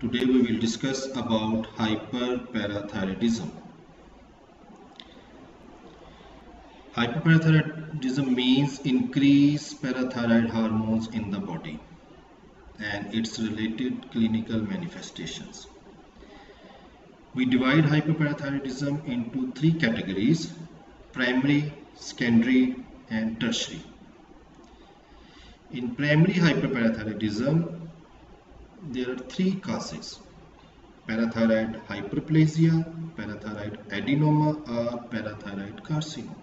Today we will discuss about hyperparathyroidism. Hyperparathyroidism means increased parathyroid hormones in the body and its related clinical manifestations. We divide hyperparathyroidism into three categories: primary, secondary and tertiary. In primary hyperparathyroidism, there are three causes: parathyroid hyperplasia, parathyroid adenoma or parathyroid carcinoma.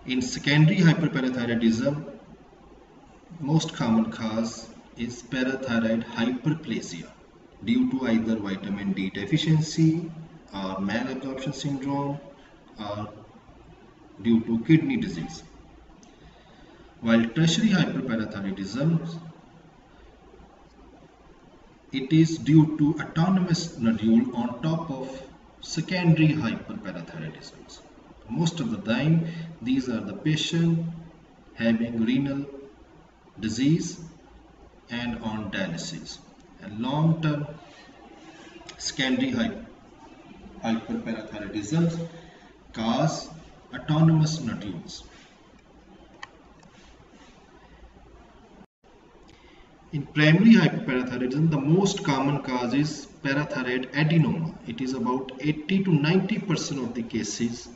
In secondary hyperparathyroidism, most common cause is parathyroid hyperplasia due to either vitamin D deficiency or malabsorption syndrome or due to kidney disease. While tertiary hyperparathyroidism, it is due to autonomous nodule on top of secondary hyperparathyroidism. Most of the time, these are the patient having renal disease and on dialysis. And long-term secondary hyperparathyroidism cause autonomous nodules. In primary hyperparathyroidism, the most common cause is parathyroid adenoma. It is about 80 to 90% of the cases.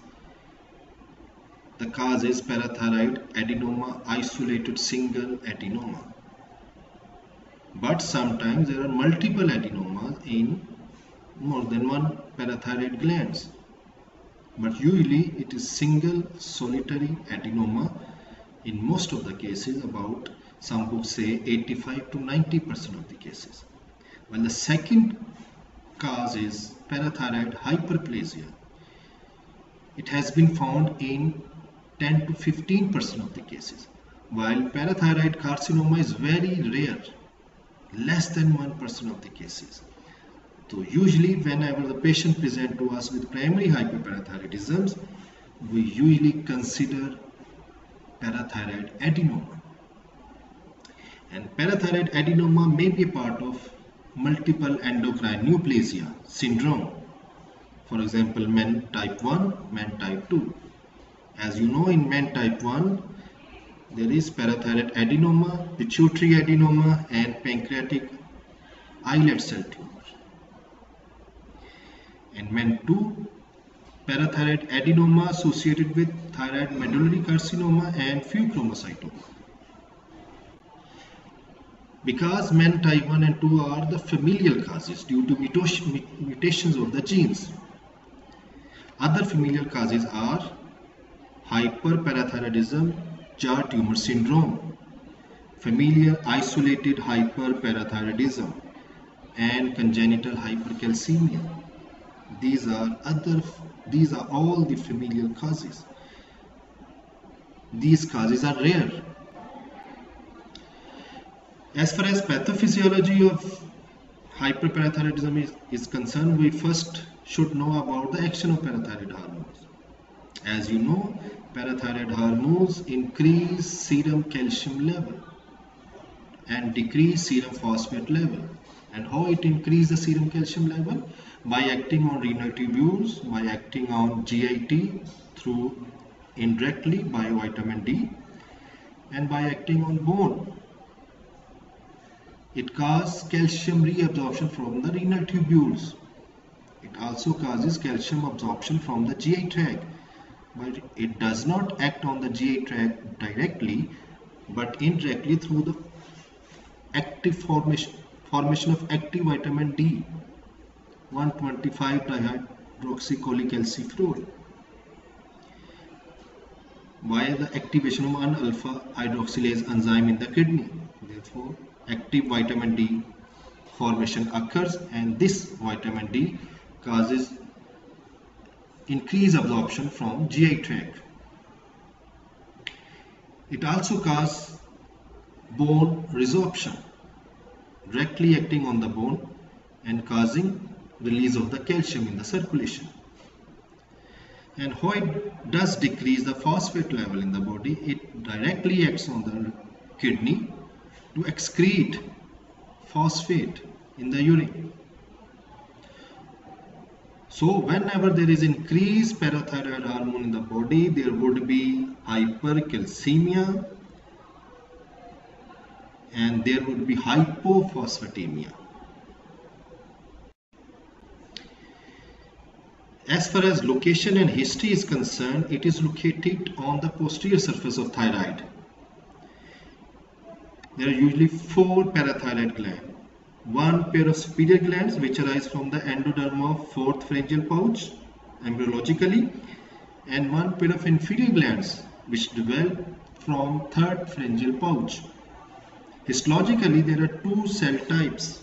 The cause is parathyroid adenoma, isolated single adenoma. But sometimes there are multiple adenomas in more than one parathyroid glands. But usually it is single solitary adenoma. In most of the cases, about some books say 85 to 90% of the cases. While the second cause is parathyroid hyperplasia. It has been found in 10 to 15% of the cases. While parathyroid carcinoma is very rare, less than 1% of the cases. So usually whenever the patient presents to us with primary hyperparathyroidism, we usually consider parathyroid adenoma. And parathyroid adenoma may be a part of multiple endocrine neoplasia syndrome. For example, men type 1, men type 2. As you know, in men type 1, there is parathyroid adenoma, pituitary adenoma and pancreatic islet cell tumor. In men 2, parathyroid adenoma associated with thyroid medullary carcinoma and pheochromocytoma. Because men type 1 and 2 are the familial causes due to mutations of the genes. Other familial causes are hyperparathyroidism, jaw tumor syndrome, familial isolated hyperparathyroidism, and congenital hypercalcemia. These are all the familial causes. These causes are rare. As far as pathophysiology of hyperparathyroidism is concerned, we first should know about the action of parathyroid hormones. As you know, parathyroid hormones increase serum calcium level and decrease serum phosphate level. And how it increases the serum calcium level? By acting on renal tubules, by acting on GIT through indirectly by vitamin D, and by acting on bone. It causes calcium reabsorption from the renal tubules. It also causes calcium absorption from the GI tract, but it does not act on the GI tract directly, but indirectly through the active formation of active vitamin D, 125 dihydroxycholecalciferol, via the activation of 1-alpha hydroxylase enzyme in the kidney. Therefore, active vitamin D formation occurs, and this vitamin D causes increased absorption from GI tract. It also causes bone resorption, directly acting on the bone and causing release of the calcium in the circulation. And how it does decrease the phosphate level in the body, it directly acts on the kidney to excrete phosphate in the urine. So whenever there is increased parathyroid hormone in the body, there would be hypercalcemia and there would be hypophosphatemia. As far as location and history is concerned, it is located on the posterior surface of thyroid. There are usually 4 parathyroid glands. One pair of superior glands which arise from the endoderm of 4th pharyngeal pouch embryologically, and one pair of inferior glands which develop from 3rd pharyngeal pouch. Histologically, there are 2 cell types.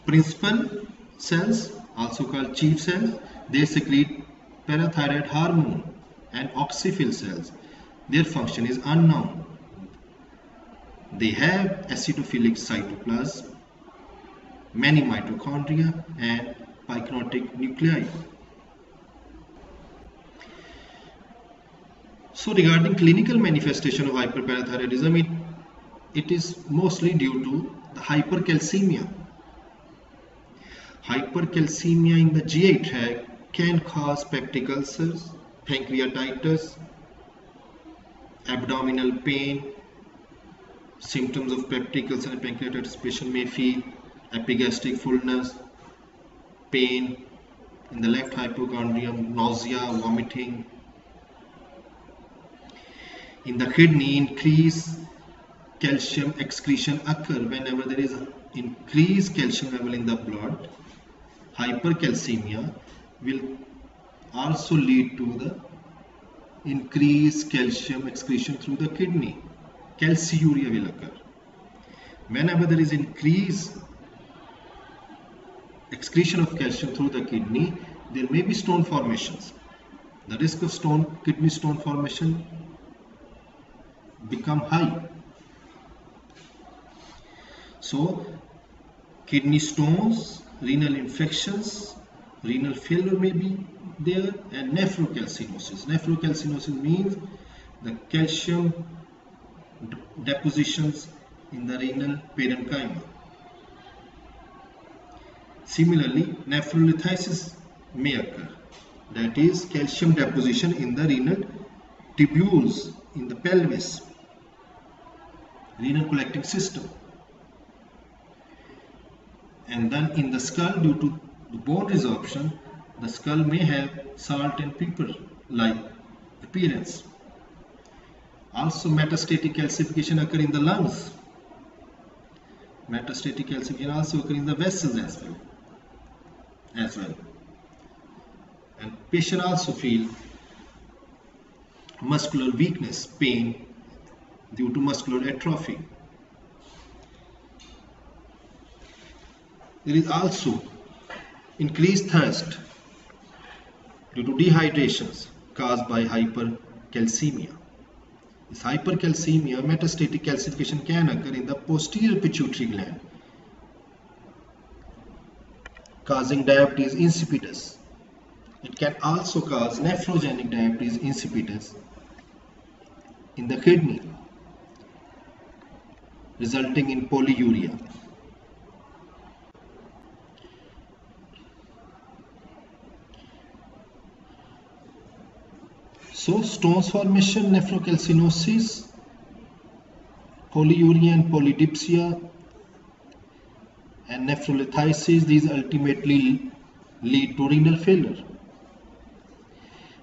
Principal cells, also called chief cells, they secrete parathyroid hormone, and oxyphil cells, their function is unknown. They have acidophilic cytoplasm, many mitochondria and pycnotic nuclei. So regarding clinical manifestation of hyperparathyroidism, it is mostly due to the hypercalcemia. Hypercalcemia in the GI tract can cause peptic ulcers, pancreatitis, abdominal pain. Symptoms of peptic ulcer and pancreatitis, patient may feel epigastric fullness, pain in the left hypochondrium, nausea, vomiting. In the kidney, increased calcium excretion occur whenever there is increased calcium level in the blood. Hypercalcemia will also lead to the increased calcium excretion through the kidney. Calciuria will occur. Whenever there is increased excretion of calcium through the kidney, there may be stone formations. The risk of kidney stone formation become high. So, kidney stones, renal infections, renal failure may be there, and nephrocalcinosis. Nephrocalcinosis means the calcium depositions in the renal parenchyma. Similarly, nephrolithisis may occur, that is calcium deposition in the renal tubules in the pelvis, renal collecting system. And then in the skull, due to the bone resorption, the skull may have salt and pepper like appearance. Also, metastatic calcification occur in the lungs. Metastatic calcification also occur in the vessels as well. And patient also feel muscular weakness, pain due to muscular atrophy. There is also increased thirst due to dehydrations caused by hypercalcemia. This hypercalcemia, metastatic calcification can occur in the posterior pituitary gland, causing diabetes insipidus. It can also cause nephrogenic diabetes insipidus in the kidney, resulting in polyuria. So, stones formation, nephrocalcinosis, polyuria and polydipsia, and nephrolithisis, these ultimately lead to renal failure.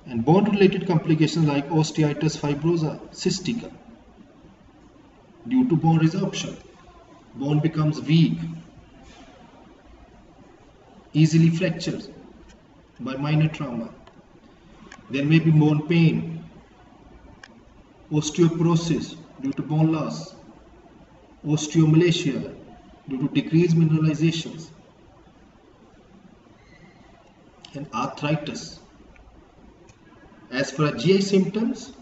And bone-related complications like osteitis fibrosa cystica, due to bone resorption, bone becomes weak, easily fractures by minor trauma. There may be bone pain, osteoporosis due to bone loss, osteomalacia due to decreased mineralizations, and arthritis. As for GI symptoms,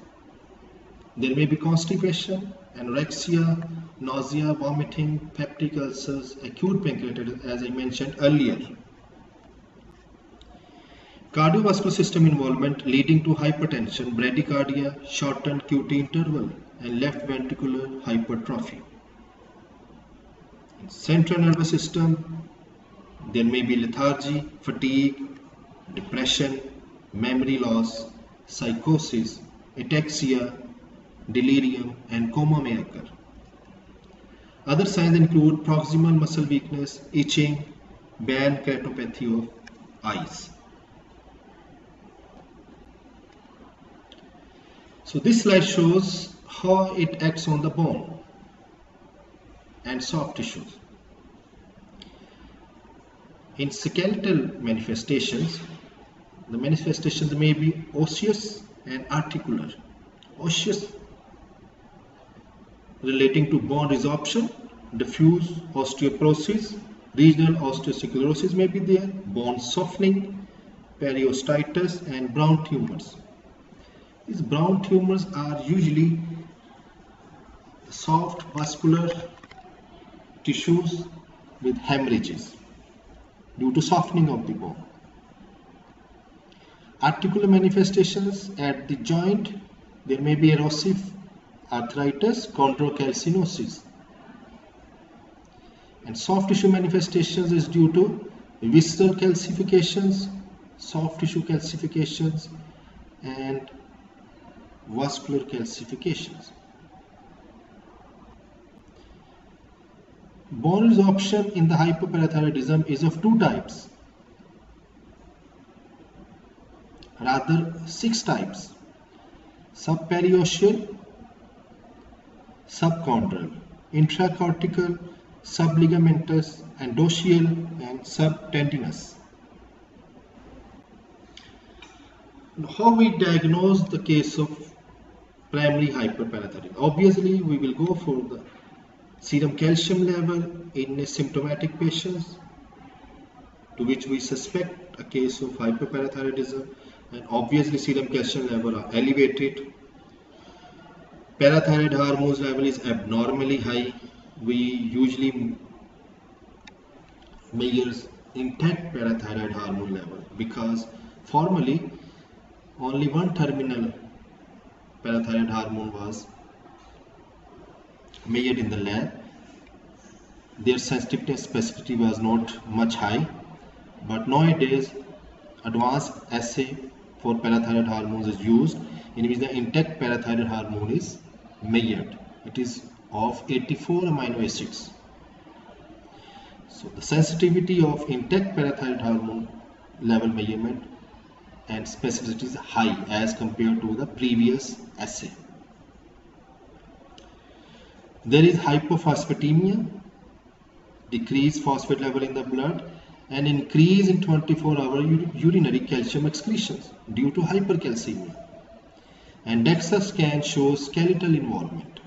there may be constipation, anorexia, nausea, vomiting, peptic ulcers, acute pancreatitis, as I mentioned earlier. Cardiovascular system involvement leading to hypertension, bradycardia, shortened QT interval, and left ventricular hypertrophy. In central nervous system, there may be lethargy, fatigue, depression, memory loss, psychosis, ataxia, delirium, and coma may occur. Other signs include proximal muscle weakness, itching, band keratopathy of eyes. So this slide shows how it acts on the bone and soft tissues. In skeletal manifestations, the manifestations may be osseous and articular. Osseous relating to bone resorption, diffuse osteoporosis, regional osteosclerosis may be there, bone softening, periostitis, and brown tumors. These brown tumors are usually soft vascular tissues with hemorrhages due to softening of the bone. Articular manifestations at the joint, there may be erosive arthritis, chondrocalcinosis. And soft tissue manifestations is due to visceral calcifications, soft tissue calcifications, and vascular calcifications. Bone resorption in the hyperparathyroidism is of two types, rather 6 types: subperiosteal, subchondral, intracortical, subligamentous, endosseal, and subtendinous. How we diagnose the case of primary hyperparathyroidism? Obviously, we will go for the serum calcium level in symptomatic patients to which we suspect a case of hyperparathyroidism, and obviously serum calcium level are elevated. Parathyroid hormones level is abnormally high. We usually measure intact parathyroid hormone level because formerly only one terminal parathyroid hormone was measured in the lab. Their sensitivity and specificity was not much high, but nowadays advanced assay for parathyroid hormones is used in which the intact parathyroid hormone is measured. It is of 84 amino acids. So the sensitivity of intact parathyroid hormone level measurement and specificity is high as compared to the previous assay. There is hypophosphatemia, decreased phosphate level in the blood, and increase in 24-hour urinary calcium excretions due to hypercalcemia. And DEXA scan shows skeletal involvement,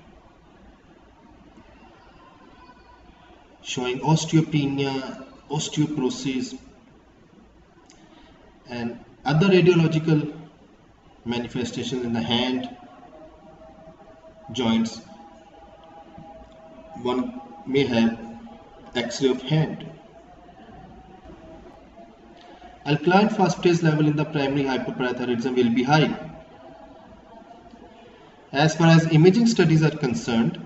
showing osteopenia, osteoporosis, and other radiological manifestations in the hand, joints. One may have X-ray of hand. Alkaline phosphatase level in the primary hyperparathyroidism will be high. As far as imaging studies are concerned,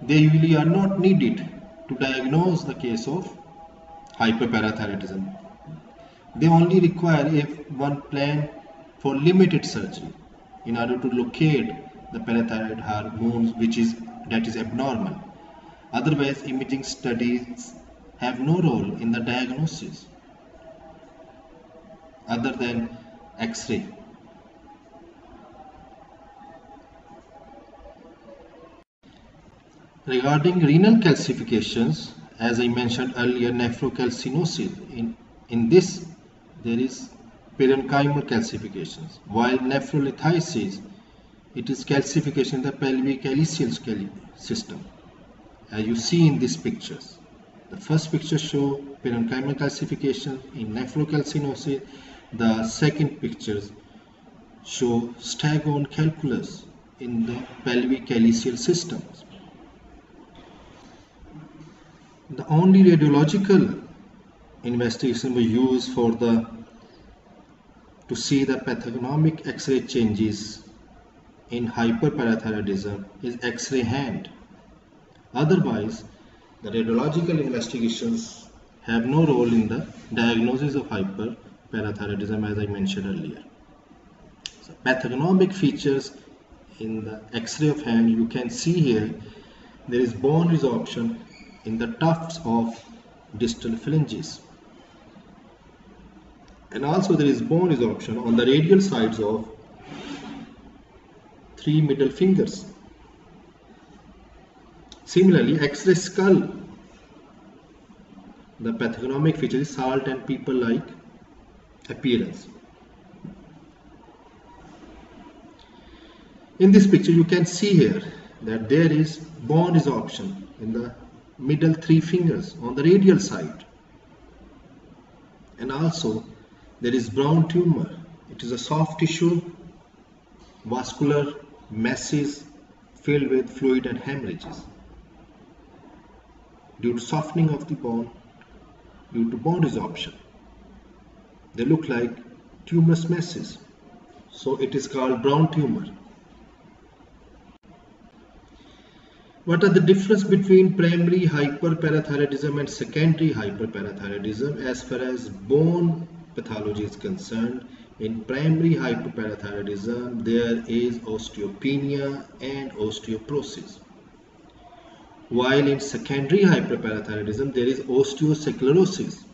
they usually are not needed to diagnose the case of hyperparathyroidism. They only require if one plan for limited surgery in order to locate the parathyroid hormones that is abnormal. Otherwise, imaging studies have no role in the diagnosis other than X-ray. Regarding renal calcifications, as I mentioned earlier, nephrocalcinosis, in this there is parenchymal calcifications, while nephrolithiasis, it is calcification in the pelvic calyceal system, as you see in these pictures. The first picture shows parenchymal calcification in nephrocalcinosis. The second pictures show staghorn calculus in the pelvic calyceal systems. The only radiological investigation we use to see the pathognomic X-ray changes in hyperparathyroidism is X-ray hand. Otherwise, The radiological investigations have no role in the diagnosis of hyperparathyroidism, as I mentioned earlier. So pathognomic features in the X-ray of hand, you can see here there is bone resorption in the tufts of distal phalanges, and also there is bone resorption on the radial sides of 3 middle fingers. Similarly, X-ray skull, the pathognomic feature is salt and pepper-like appearance. In this picture, you can see here that there is bone resorption in the middle 3 fingers on the radial side, and also there is brown tumor. It is a soft tissue, vascular masses filled with fluid and hemorrhages due to softening of the bone due to bone resorption. They look like tumorous masses, so it is called brown tumor. What are the difference between primary hyperparathyroidism and secondary hyperparathyroidism as far as bone pathology is concerned? In primary hyperparathyroidism, there is osteopenia and osteoporosis, while in secondary hyperparathyroidism, there is osteosclerosis,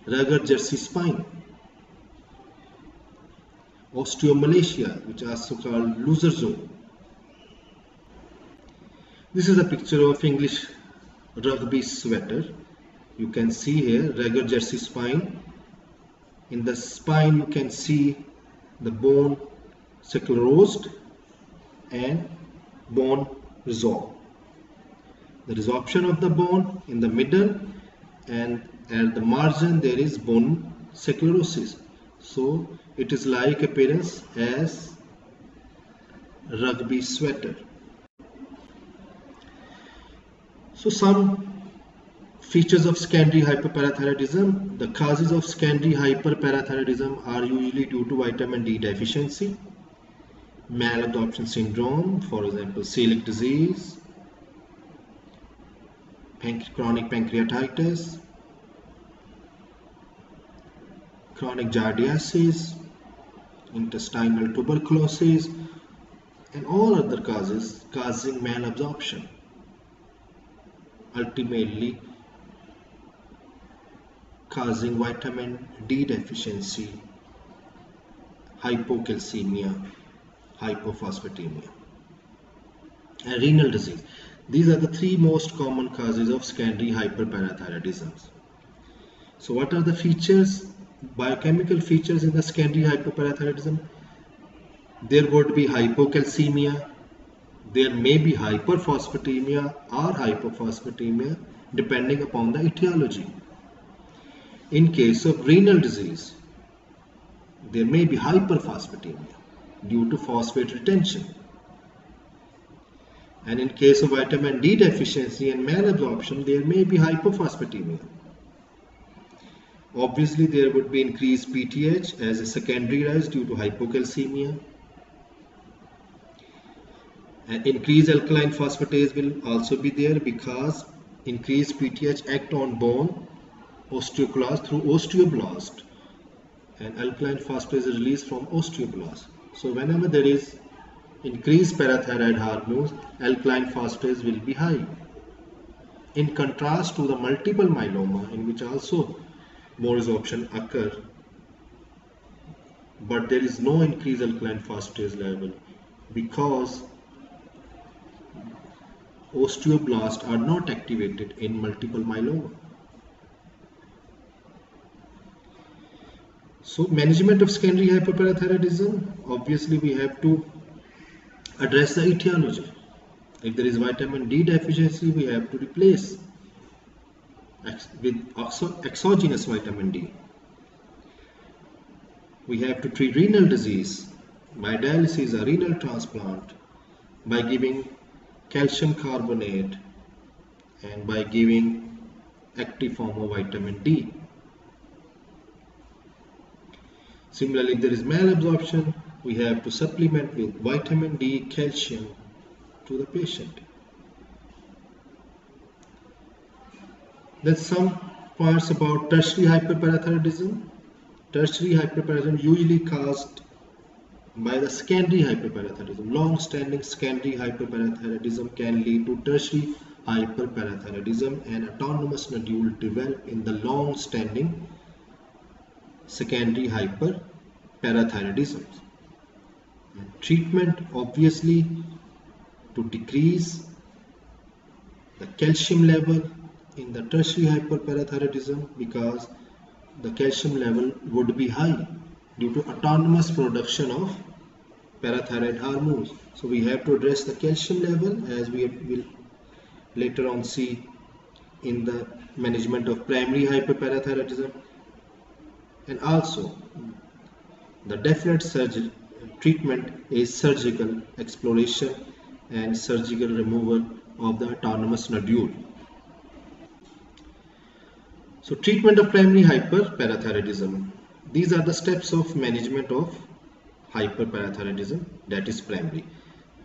rugged jersey spine, osteomalacia, which is also called loser zone. This is a picture of English rugby sweater. You can see here rugged jersey spine. In the spine, you can see the bone sclerosed and bone resorbed. The resorption of the bone in the middle, and at the margin there is bone sclerosis. So it is like appearance as rugby sweater. So some features of secondary hyperparathyroidism. The causes of secondary hyperparathyroidism are usually due to vitamin D deficiency, malabsorption syndrome, for example celiac disease, chronic pancreatitis, chronic giardiasis, intestinal tuberculosis, and all other causes causing malabsorption, ultimately causing vitamin D deficiency, hypocalcemia, hypophosphatemia, and renal disease. These are the 3 most common causes of secondary hyperparathyroidism. So what are the features, biochemical features in the secondary hyperparathyroidism? There would be hypocalcemia, there may be hyperphosphatemia or hypophosphatemia depending upon the etiology. In case of renal disease, there may be hyperphosphatemia due to phosphate retention. And in case of vitamin D deficiency and malabsorption, there may be hypophosphatemia. Obviously, there would be increased PTH as a secondary rise due to hypocalcemia. And increased alkaline phosphatase will also be there because increased PTH act on bone osteoclast through osteoblast, and alkaline phosphatase is released from osteoblast. So whenever there is increased parathyroid hormones, alkaline phosphatase will be high. In contrast to the multiple myeloma, in which also bone resorption occur, but there is no increased alkaline phosphatase level because osteoblasts are not activated in multiple myeloma. So management of secondary hyperparathyroidism, obviously we have to address the etiology. If there is vitamin D deficiency, we have to replace with exogenous vitamin D. We have to treat renal disease by dialysis or renal transplant, by giving calcium carbonate, and by giving active form of vitamin D. Similarly, if there is malabsorption, we have to supplement with vitamin D, calcium to the patient. Then some parts about tertiary hyperparathyroidism. Tertiary hyperparathyroidism usually caused by the secondary hyperparathyroidism. Long-standing secondary hyperparathyroidism can lead to tertiary hyperparathyroidism, and autonomous nodule develop in the long-standing secondary hyperparathyroidism. Treatment obviously to decrease the calcium level in the tertiary hyperparathyroidism, because the calcium level would be high due to autonomous production of parathyroid hormones. So we have to address the calcium level, as we will later on see in the management of primary hyperparathyroidism. And also the definite treatment is surgical exploration and surgical removal of the autonomous nodule. So treatment of primary hyperparathyroidism. These are the steps of management of hyperparathyroidism, that is primary.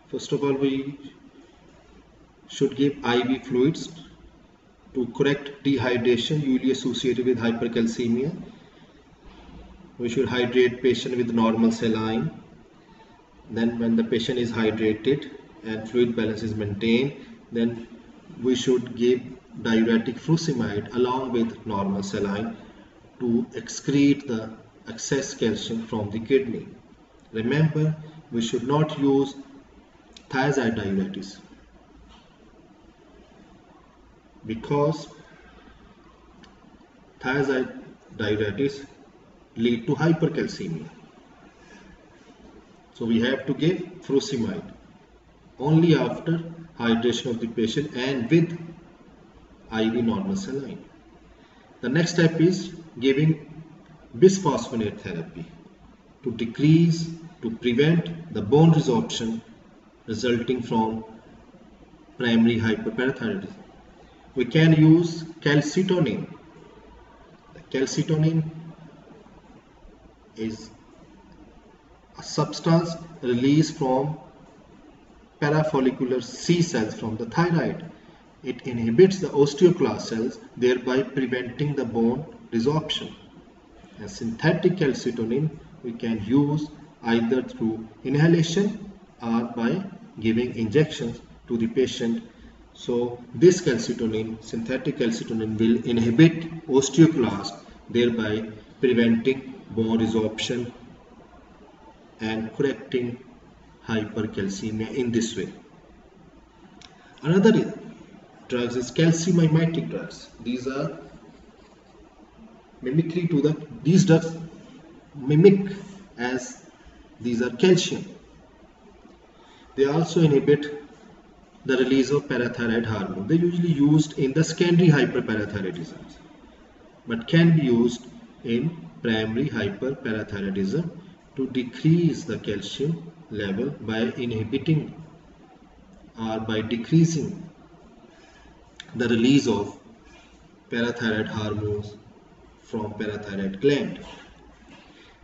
First of all, we should give IV fluids to correct dehydration usually associated with hypercalcemia. We should hydrate patient with normal saline. Then when the patient is hydrated and fluid balance is maintained, then we should give diuretic furosemide along with normal saline to excrete the excess calcium from the kidney. Remember, we should not use thiazide diuretics, because thiazide diuretics lead to hypercalcemia. So we have to give furosemide only after hydration of the patient and with IV normal saline. The next step is giving bisphosphonate therapy to prevent the bone resorption resulting from primary hyperparathyroidism. We can use calcitonin. The calcitonin is a substance released from parafollicular C cells from the thyroid. It inhibits the osteoclast cells, thereby preventing the bone resorption. And synthetic calcitonin we can use either through inhalation or by giving injections to the patient. So this calcitonin, synthetic calcitonin, will inhibit osteoclast, thereby preventing bone resorption and correcting hypercalcemia in this way. Another drugs is calcimimetic drugs. These are mimicry to these drugs mimic as these are calcium. They also inhibit the release of parathyroid hormone. They are usually used in the secondary hyperparathyroidism, but can be used in primary hyperparathyroidism to decrease the calcium level by inhibiting or by decreasing the release of parathyroid hormones from parathyroid gland.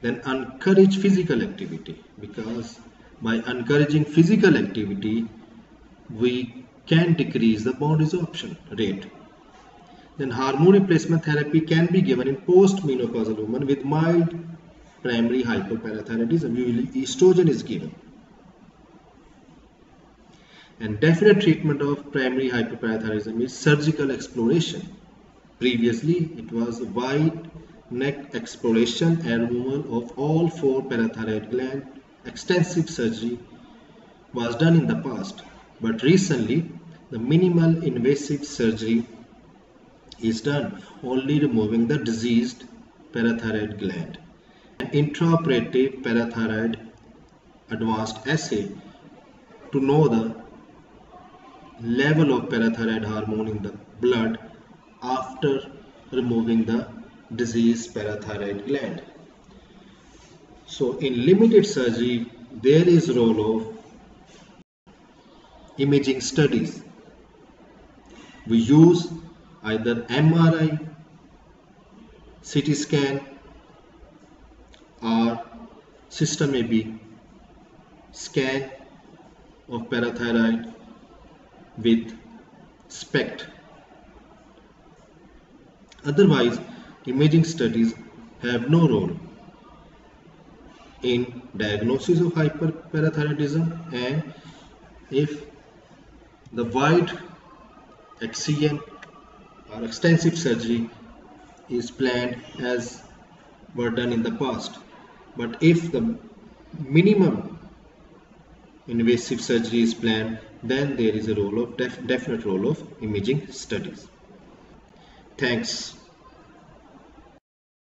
Then encourage physical activity, because by encouraging physical activity we can decrease the bone resorption rate. Then hormone replacement therapy can be given in post-menopausal women with mild primary hyperparathyroidism. Usually estrogen is given. And definite treatment of primary hyperparathyroidism is surgical exploration. Previously it was wide neck exploration and removal of all 4 parathyroid glands. Extensive surgery was done in the past, but recently the minimal invasive surgery is done, only removing the diseased parathyroid gland. An intraoperative parathyroid advanced assay to know the level of parathyroid hormone in the blood after removing the diseased parathyroid gland. So in limited surgery there is role of imaging studies. We use either MRI, CT scan or system AB scan of parathyroid with SPECT. Otherwise, imaging studies have no role in diagnosis of hyperparathyroidism, and if the wide excision or extensive surgery is planned as were done in the past. But if the minimum invasive surgery is planned, then there is a role of definite role of imaging studies. Thanks.